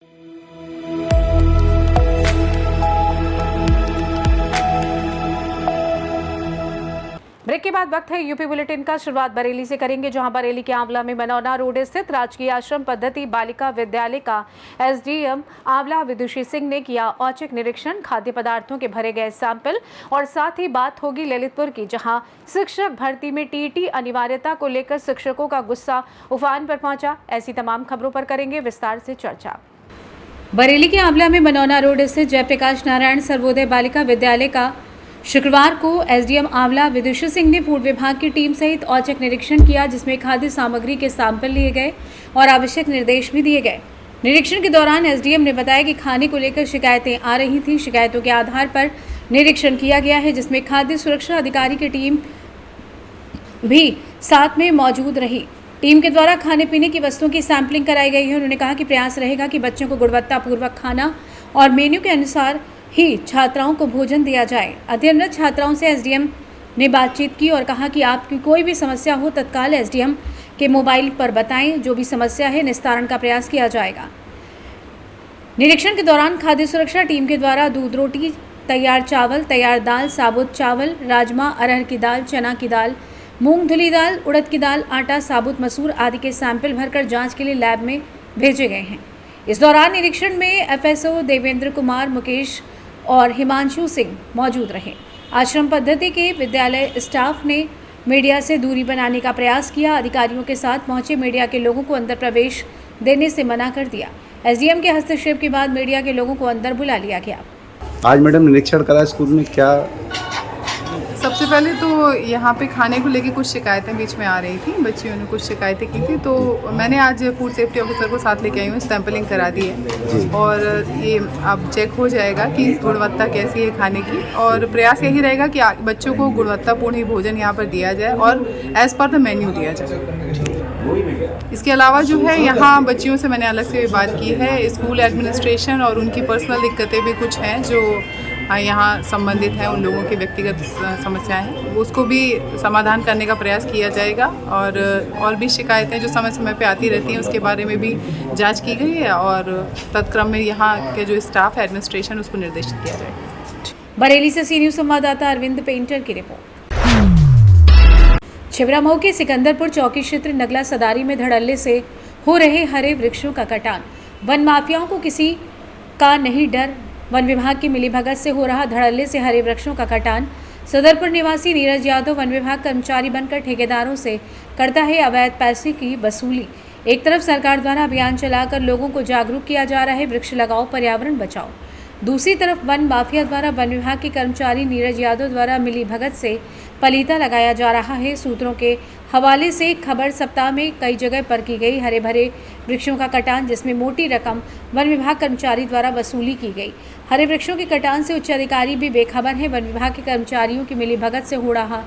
Break के बाद वक्त है यूपी बुलेटिन का। शुरुआत बरेली से करेंगे, जहां बरेली के आंवला में मनौना रोड स्थित राजकीय आश्रम पद्धति बालिका विद्यालय का एसडीएम आंवला विदुषी सिंह ने किया औचक निरीक्षण। खाद्य पदार्थों के भरे गए सैंपल और साथ ही बात होगी ललितपुर की, जहां शिक्षक भर्ती में टीटी अनिवार्यता को लेकर शिक्षकों का गुस्सा उफान पर पहुंचा। ऐसी तमाम खबरों पर करेंगे विस्तार से चर्चा। बरेली के आंवला में मनौना रोड स्थित जयप्रकाश नारायण सर्वोदय बालिका विद्यालय का शुक्रवार को एसडीएम आंवला विदुषी सिंह ने फूड विभाग की टीम सहित औचक निरीक्षण किया, जिसमें खाद्य सामग्री के सैंपल लिए गए और आवश्यक निर्देश भी दिए गए। निरीक्षण के दौरान एसडीएम ने बताया कि खाने को लेकर शिकायतें आ रही थीं। शिकायतों के आधार पर निरीक्षण किया गया है, जिसमें खाद्य सुरक्षा अधिकारी की टीम भी साथ में मौजूद रही। टीम के द्वारा खाने पीने की वस्तुओं की सैंपलिंग कराई गई है। उन्होंने कहा कि प्रयास रहेगा कि बच्चों को गुणवत्तापूर्वक खाना और मेन्यू के अनुसार ही छात्राओं को भोजन दिया जाए। अध्ययनरत छात्राओं से एसडीएम ने बातचीत की और कहा कि आपकी कोई भी समस्या हो तत्काल एसडीएम के मोबाइल पर बताएं। जो भी समस्या है निस्तारण का प्रयास किया जाएगा। निरीक्षण के दौरान खाद्य सुरक्षा टीम के द्वारा दूध रोटी, तैयार चावल, तैयार दाल, साबुत चावल, राजमा, अरहर की दाल, चना की दाल, मूंग धुली दाल, उड़द की दाल, आटा, साबुत मसूर आदि के सैंपल भरकर जांच के लिए लैब में भेजे गए हैं। इस दौरान निरीक्षण में एफएसओ देवेंद्र कुमार, मुकेश और हिमांशु सिंह मौजूद रहे। आश्रम पद्धति के विद्यालय स्टाफ ने मीडिया से दूरी बनाने का प्रयास किया। अधिकारियों के साथ पहुंचे मीडिया के लोगों को अंदर प्रवेश देने से मना कर दिया। एसडीएम के हस्तक्षेप के बाद मीडिया के लोगों को अंदर बुला लिया गया। आज मैडम निरीक्षण करा स्कूल में, क्या सबसे पहले तो यहाँ पे खाने को लेके कुछ शिकायतें बीच में आ रही थी। बच्चियों ने कुछ शिकायतें की थी, तो मैंने आज फूड सेफ्टी ऑफिसर को साथ लेके आई हूँ। सैंपलिंग करा दी है और ये अब चेक हो जाएगा कि गुणवत्ता कैसी है खाने की, और प्रयास यही रहेगा कि बच्चों को गुणवत्तापूर्ण ही भोजन यहाँ पर दिया जाए और एज़ पर द मेन्यू दिया जाए। इसके अलावा जो है यहाँ बच्चियों से मैंने अलग से बात की है। स्कूल एडमिनिस्ट्रेशन और उनकी पर्सनल दिक्कतें भी कुछ हैं जो यहाँ संबंधित हैं, उन लोगों की व्यक्तिगत समस्याएं हैं, उसको भी समाधान करने का प्रयास किया जाएगा। और भी शिकायतें जो समय समय पे आती रहती हैं उसके बारे में भी जांच की गई है और तत्क्रम में यहाँ के जो स्टाफ है एडमिनिस्ट्रेशन उसको निर्देशित किया जाएगा। बरेली से सी न्यूज़ संवाददाता अरविंद पेंटर की रिपोर्ट। छिबरामऊ के सिकंदरपुर चौकी क्षेत्र नगला सदारी में धड़ल्ले से हो रहे हरे वृक्षों का कटान। वन माफियाओं को किसी का नहीं डर। वन विभाग की मिलीभगत से हो रहा धड़ल्ले से हरे वृक्षों का कटान। सदरपुर निवासी नीरज यादव वन विभाग कर्मचारी बनकर ठेकेदारों से करता है अवैध पैसे की वसूली। एक तरफ सरकार द्वारा अभियान चलाकर लोगों को जागरूक किया जा रहा है, वृक्ष लगाओ पर्यावरण बचाओ। दूसरी तरफ वन माफिया द्वारा वन विभाग के कर्मचारी नीरज यादव द्वारा मिलीभगत से पलीता लगाया जा रहा है। सूत्रों के हवाले से खबर सप्ताह में कई जगह पर की गई हरे भरे वृक्षों का कटान, जिसमें मोटी रकम वन विभाग कर्मचारी द्वारा वसूली की गई। हरे वृक्षों के कटान से उच्च अधिकारी भी बेखबर हैं। वन विभाग के कर्मचारियों की मिलीभगत से हो रहा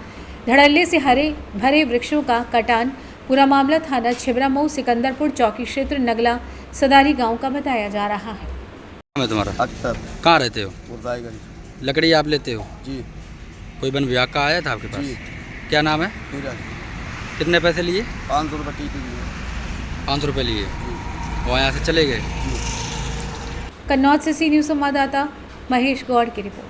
धड़ल्ले से हरे भरे वृक्षों का कटान। पूरा मामला थाना छिबरामऊ सिकंदरपुर चौकी क्षेत्र नगला सदारी गाँव का बताया जा रहा है। मैं तुम्हारा अख्तर कहाँ रहते हो? गुरदाईगंज। लकड़ी आप लेते हो जी कोई वन विभाग का आया था आपके पास? जी। क्या नाम है? कितने पैसे लिए? 500 रुपये टीपी लिए। 500 रुपये लिए और यहाँ से चले गए। कन्नौज से सी न्यूज़ संवाददाता महेश गौड़ की रिपोर्ट।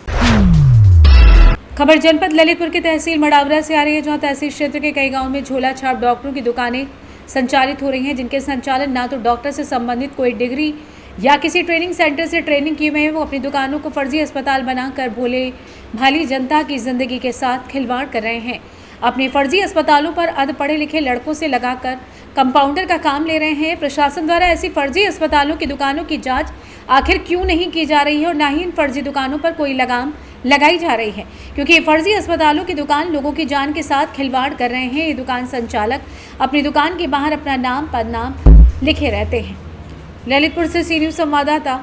खबर जनपद ललितपुर के तहसील मडावरा से आ रही है, जहां तहसील क्षेत्र के कई गांवों में झोला छाप डॉक्टरों की दुकानें संचालित हो रही हैं, जिनके संचालन ना तो डॉक्टर से संबंधित कोई डिग्री या किसी ट्रेनिंग सेंटर से ट्रेनिंग किए हुए हैं। वो अपनी दुकानों को फर्जी अस्पताल बनाकर भोले भाली जनता की जिंदगी के साथ खिलवाड़ कर रहे हैं। अपने फर्जी अस्पतालों पर अध पढ़े लिखे लड़कों से लगाकर कंपाउंडर का काम ले रहे हैं। प्रशासन द्वारा ऐसी फर्जी अस्पतालों की दुकानों की जांच आखिर क्यों नहीं की जा रही है और ना ही इन फर्जी दुकानों पर कोई लगाम लगाई जा रही है, क्योंकि ये फर्जी अस्पतालों की दुकान लोगों की जान के साथ खिलवाड़ कर रहे हैं। ये दुकान संचालक अपनी दुकान के बाहर अपना नाम पदनाम लिखे रहते हैं। ललितपुर से सी न्यूज़ संवाददाता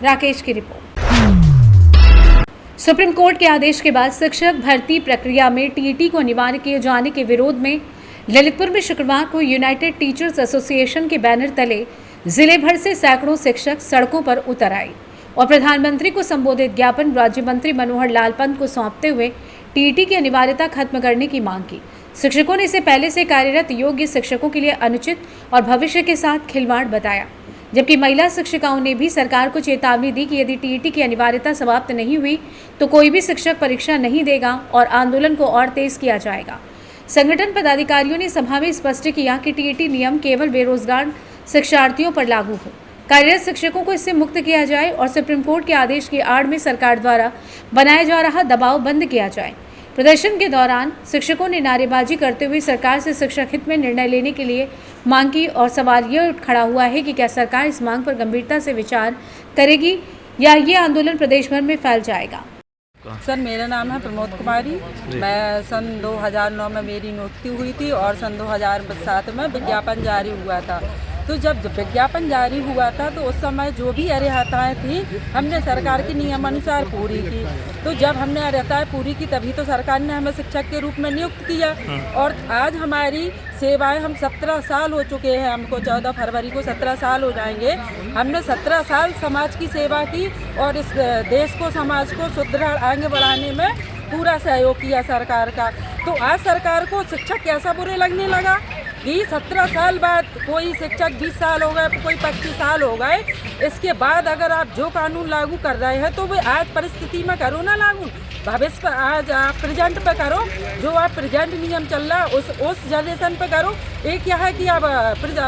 राकेश की रिपोर्ट। सुप्रीम कोर्ट के आदेश के बाद शिक्षक भर्ती प्रक्रिया में टीटी को अनिवार्य किए जाने के विरोध में ललितपुर में शुक्रवार को यूनाइटेड टीचर्स एसोसिएशन के बैनर तले जिले भर से सैकड़ों शिक्षक सड़कों पर उतर आए और प्रधानमंत्री को संबोधित ज्ञापन राज्य मंत्री मनोहर लाल पंत को सौंपते हुए टीटी की अनिवार्यता खत्म करने की मांग की। शिक्षकों ने इसे पहले से कार्यरत योग्य शिक्षकों के लिए अनुचित और भविष्य के साथ खिलवाड़ बताया। जबकि महिला शिक्षिकाओं ने भी सरकार को चेतावनी दी कि यदि टीईटी की अनिवार्यता समाप्त नहीं हुई तो कोई भी शिक्षक परीक्षा नहीं देगा और आंदोलन को और तेज किया जाएगा। संगठन पदाधिकारियों ने सभा में स्पष्ट किया कि टीईटी नियम केवल बेरोजगार शिक्षार्थियों पर लागू हो, कार्यरत शिक्षकों को इससे मुक्त किया जाए और सुप्रीम कोर्ट के आदेश की आड़ में सरकार द्वारा बनाया जा रहा दबाव बंद किया जाए। प्रदर्शन के दौरान शिक्षकों ने नारेबाजी करते हुए सरकार से शिक्षक हित में निर्णय लेने के लिए मांग की और सवाल ये खड़ा हुआ है कि क्या सरकार इस मांग पर गंभीरता से विचार करेगी या ये आंदोलन प्रदेश भर में फैल जाएगा। सर, मेरा नाम है प्रमोद कुमारी। मैं सन 2009 में मेरी नियुक्ति हुई थी और सन 2007 में विज्ञापन जारी हुआ था। तो जब विज्ञापन जारी हुआ था तो उस समय जो भी अर्हताएँ थी हमने सरकार के नियमानुसार पूरी की। तो जब हमने अर्हताएँ पूरी की तभी तो सरकार ने हमें शिक्षक के रूप में नियुक्त किया। और आज हमारी सेवाएं, हम 17 साल हो चुके हैं, हमको 14 फरवरी को 17 साल हो जाएंगे। हमने 17 साल समाज की सेवा की और इस देश को, समाज को सुदृढ़ आगे बढ़ाने में पूरा सहयोग किया सरकार का। तो आज सरकार को शिक्षक कैसा बुरे लगने लगा कि 17 साल बाद कोई शिक्षक 20 साल हो गए, कोई 25 साल हो गए, इसके बाद अगर आप जो कानून लागू कर रहे हैं तो वे आज परिस्थिति में करो ना लागू, भविष्य पर आज आप प्रेजेंट पे करो। जो आप प्रेजेंट नियम चल रहा है उस जनरेशन पे करो। एक यह है कि अब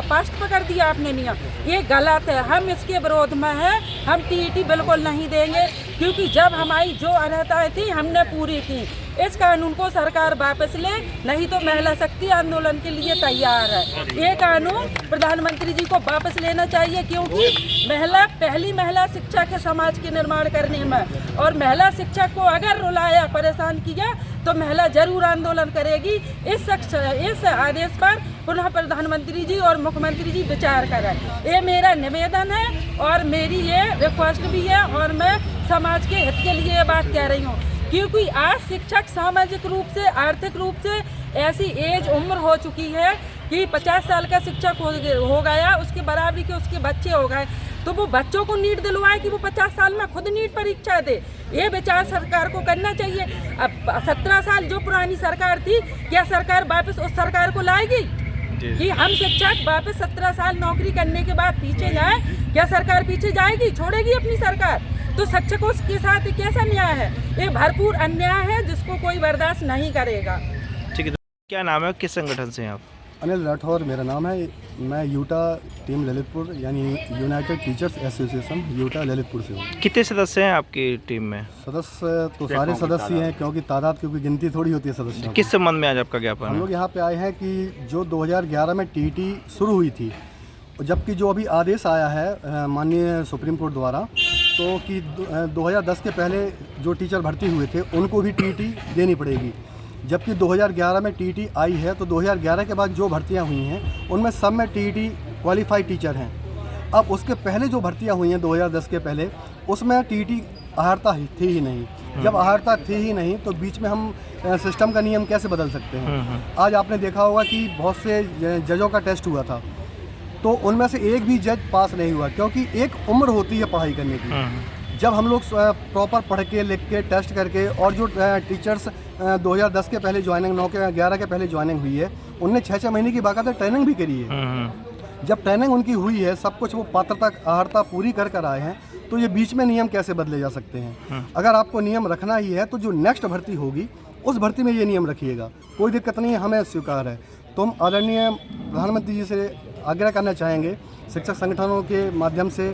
पास्ट पे कर दिया आपने नियम, ये गलत है। हम इसके विरोध में हैं। हम टीईटी बिल्कुल नहीं देंगे क्योंकि जब हमारी जो अर्हताएँ थी हमने पूरी की। इस कानून को सरकार वापस ले, नहीं तो महिला शक्ति आंदोलन के लिए तैयार है। ये कानून प्रधानमंत्री जी को वापस लेना चाहिए क्योंकि महिला पहली महिला शिक्षक है समाज के निर्माण करने में। और महिला शिक्षक को अगर रुलाया, परेशान किया तो महिला जरूर आंदोलन करेगी। इस आदेश पर पुनः प्रधानमंत्री जी और मुख्यमंत्री जी विचार करें। ये मेरा निवेदन है और मेरी ये रिक्वेस्ट भी है और मैं समाज के हित के लिए ये बात कह रही हूँ क्योंकि आज शिक्षक सामाजिक रूप से, आर्थिक रूप से ऐसी एज उम्र हो चुकी है कि 50 साल का शिक्षक हो गया, उसके बराबरी के उसके बच्चे हो गए, तो वो बच्चों को नीट दिलवाए कि वो 50 साल में खुद नीट परीक्षा दे। ये विचार सरकार को करना चाहिए। अब 17 साल जो पुरानी सरकार थी, क्या सरकार वापस उस सरकार को लाएगी कि हम शिक्षक वापस 17 साल नौकरी करने के बाद पीछे जाए? क्या सरकार पीछे जाएगी? छोड़ेगी अपनी सरकार? तो शिक्षकों के साथ कैसा न्याय है? ये भरपूर अन्याय है जिसको कोई बर्दाश्त नहीं करेगा। ठीक है, क्या नाम है, किस संगठन से हैं आप? अनिल राठौर मेरा नाम है। मैं यूटा टीम ललितपुर यानी United teachers association Utah Lalitpur से हूँ। कितने सदस्य हैं आपकी टीम में? सदस्य तो सारे सदस्य हैं क्योंकि तादाद की गिनती थोड़ी होती है सदस्यों की। किस संबंध में आज आपका ज्ञापन हम है? लोग यहाँ पे आए हैं कि जो 2011 में टीईटी शुरू हुई थी, जबकि जो अभी आदेश आया है माननीय सुप्रीम कोर्ट द्वारा, तो कि 2010 के पहले जो टीचर भर्ती हुए थे उनको भी टीईटी देनी पड़ेगी। जबकि 2011 में टीईटी आई है तो 2011 के बाद जो भर्तियां हुई हैं उनमें सब में टीईटी क्वालिफाइड टीचर हैं। अब उसके पहले जो भर्तियां हुई हैं 2010 के पहले, उसमें टीईटी अहर्ता थी ही नहीं। जब अहर्ता थी ही नहीं तो बीच में हम सिस्टम का नियम कैसे बदल सकते हैं? आज आपने देखा होगा कि बहुत से जजों का टेस्ट हुआ था तो उनमें से एक भी जज पास नहीं हुआ क्योंकि एक उम्र होती है पढ़ाई करने की। जब हम लोग प्रॉपर पढ़ के, लिख के, टेस्ट करके, और जो टीचर्स 2010 के पहले ज्वाइनिंग, 9-11 के पहले ज्वाइनिंग हुई है, उनने 6-6 महीने की बाकायदा ट्रेनिंग भी करी है। जब ट्रेनिंग उनकी हुई है, सब कुछ वो पात्रता अहर्ता पूरी कर आए हैं, तो ये बीच में नियम कैसे बदले जा सकते हैं? अगर आपको नियम रखना ही है तो जो नेक्स्ट भर्ती होगी उस भर्ती में ये नियम रखिएगा, कोई दिक्कत नहीं है, हमें स्वीकार है। तो हम आदरणीय प्रधानमंत्री जी से आग्रह करना चाहेंगे, शिक्षक संगठनों के माध्यम से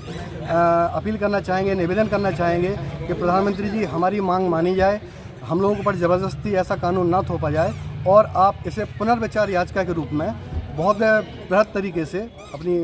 अपील करना चाहेंगे, निवेदन करना चाहेंगे कि प्रधानमंत्री जी हमारी मांग मानी जाए, हम लोगों पर ज़बरदस्ती ऐसा कानून ना थोपा जाए और आप इसे पुनर्विचार याचिका के रूप में बहुत बृहद तरीके से अपनी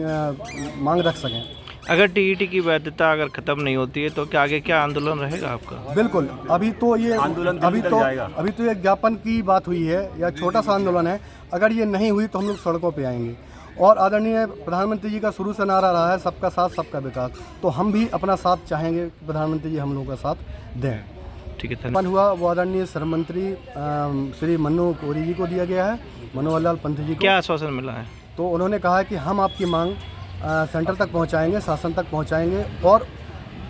मांग रख सकें। अगर टीईटी की वैधता अगर ख़त्म नहीं होती है तो क्या आगे क्या आंदोलन रहेगा आपका? बिल्कुल, अभी तो ये ज्ञापन की बात हुई है या छोटा सा आंदोलन है। अगर ये नहीं हुई तो हम लोग सड़कों पे आएंगे। और आदरणीय प्रधानमंत्री जी का शुरू से नारा रहा है सबका साथ सबका विकास, तो हम भी अपना साथ चाहेंगे कि प्रधानमंत्री जी हम लोगों का साथ दें। ठीक है, ज्ञापन हुआ वो आदरणीय श्रम मंत्री श्री मन्नू कोरी जी को दिया गया है, मनोहर लाल पंत जी को। क्या आश्वासन मिला है? तो उन्होंने कहा है कि हम आपकी मांग सेंटर तक पहुंचाएंगे, शासन तक पहुंचाएंगे और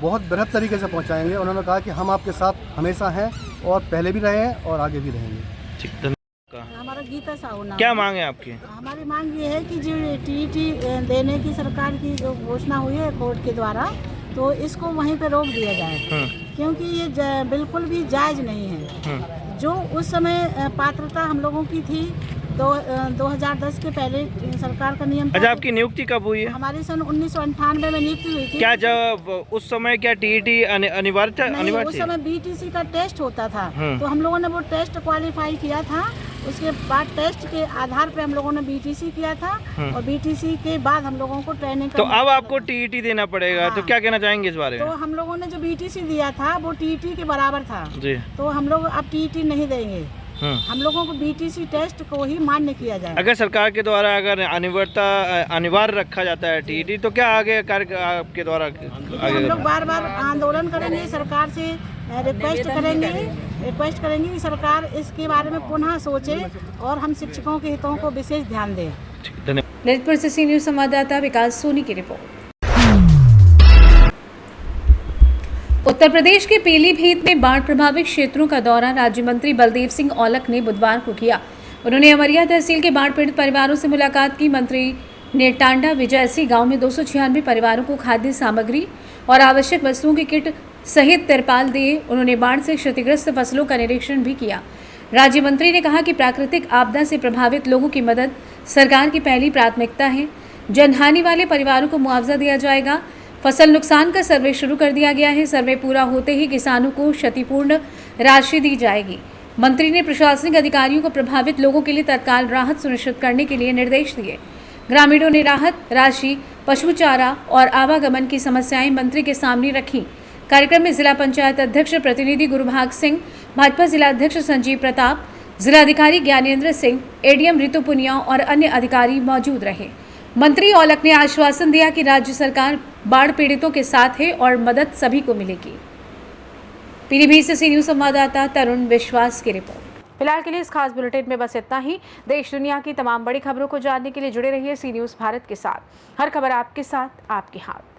बहुत बृहद तरीके से पहुंचाएंगे। उन्होंने कहा कि हम आपके साथ हमेशा हैं और पहले भी रहे हैं और आगे भी रहेंगे। ठीक, धन्यवाद। हमारा गीता साहू नाम। क्या मांग है आपकी? हमारी मांग ये है कि जो टीईटी देने की सरकार की जो घोषणा हुई है कोर्ट के द्वारा, तो इसको वहीं पे रोक दिया जाए, क्योंकि ये बिल्कुल भी जायज़ नहीं है। जो उस समय पात्रता हम लोगों की थी 2010 के पहले सरकार का नियम था। अच्छा, आपकी नियुक्ति कब हुई है? हमारी सन 1998 में नियुक्ति हुई थी। क्या जब उस समय क्या टीईटी अनिवार्य नहीं, उस समय बीटीसी का टेस्ट होता था, तो हम लोगों ने वो टेस्ट क्वालिफाई किया था। उसके बाद टेस्ट के आधार पे हम लोगों ने बीटीसी किया था, और बीटीसी के बाद हम लोगों को ट्रेनिंग तो अब आपको टीईटी देना पड़ेगा। तो क्या कहना चाहेंगे इस बारे में? तो हम लोगों ने जो बीटीसी दिया था वो टीईटी के बराबर था जी। तो हम लोग अब टीईटी नहीं देंगे। हम लोगों को बीटीसी टेस्ट को ही मान्य किया जाए। अगर सरकार के द्वारा अगर अनिवार्य रखा जाता है टीईटी, तो क्या आगे कार्य आपके द्वारा हम लोग बार बार आंदोलन करेंगे, सरकार से रिक्वेस्ट करेंगे कि सरकार इसके बारे में पुनः सोचे और हम शिक्षकों के हितों को विशेष ध्यान दें। धन्यवाद। ललितपुर से सी न्यूज संवाददाता विकास सोनी की रिपोर्ट। उत्तर प्रदेश के पीलीभीत में बाढ़ प्रभावित क्षेत्रों का दौरा राज्य मंत्री बलदेव सिंह औलख ने बुधवार को किया। उन्होंने अमरिया तहसील के बाढ़ पीड़ित परिवारों से मुलाकात की। मंत्री ने टांडा विजयसी गांव में 296 परिवारों को खाद्य सामग्री और आवश्यक वस्तुओं की किट सहित तिरपाल दिए। उन्होंने बाढ़ से क्षतिग्रस्त फसलों का निरीक्षण भी किया। राज्य मंत्री ने कहा कि प्राकृतिक आपदा से प्रभावित लोगों की मदद सरकार की पहली प्राथमिकता है। जनहानि वाले परिवारों को मुआवजा दिया जाएगा। फसल नुकसान का सर्वे शुरू कर दिया गया है। सर्वे पूरा होते ही किसानों को क्षतिपूर्ण राशि दी जाएगी। मंत्री ने प्रशासनिक अधिकारियों को प्रभावित लोगों के लिए तत्काल राहत सुनिश्चित करने के लिए निर्देश दिए। ग्रामीणों ने राहत राशि, पशु चारा और आवागमन की समस्याएं मंत्री के सामने रखी। कार्यक्रम में जिला पंचायत अध्यक्ष प्रतिनिधि गुरुभाग सिंह, भाजपा जिला अध्यक्ष संजीव प्रताप, जिलाधिकारी ज्ञानेंद्र सिंह, एडीएम ऋतु पुनिया और अन्य अधिकारी मौजूद रहे। मंत्री औलख ने आश्वासन दिया कि राज्य सरकार बाढ़ पीड़ितों के साथ है और मदद सभी को मिलेगी। पीलीभीत से सी न्यूज संवाददाता तरुण विश्वास की रिपोर्ट। फिलहाल के लिए इस खास बुलेटिन में बस इतना ही। देश दुनिया की तमाम बड़ी खबरों को जानने के लिए जुड़े रहिए सी न्यूज भारत के साथ। हर खबर आपके साथ, आपके हाथ।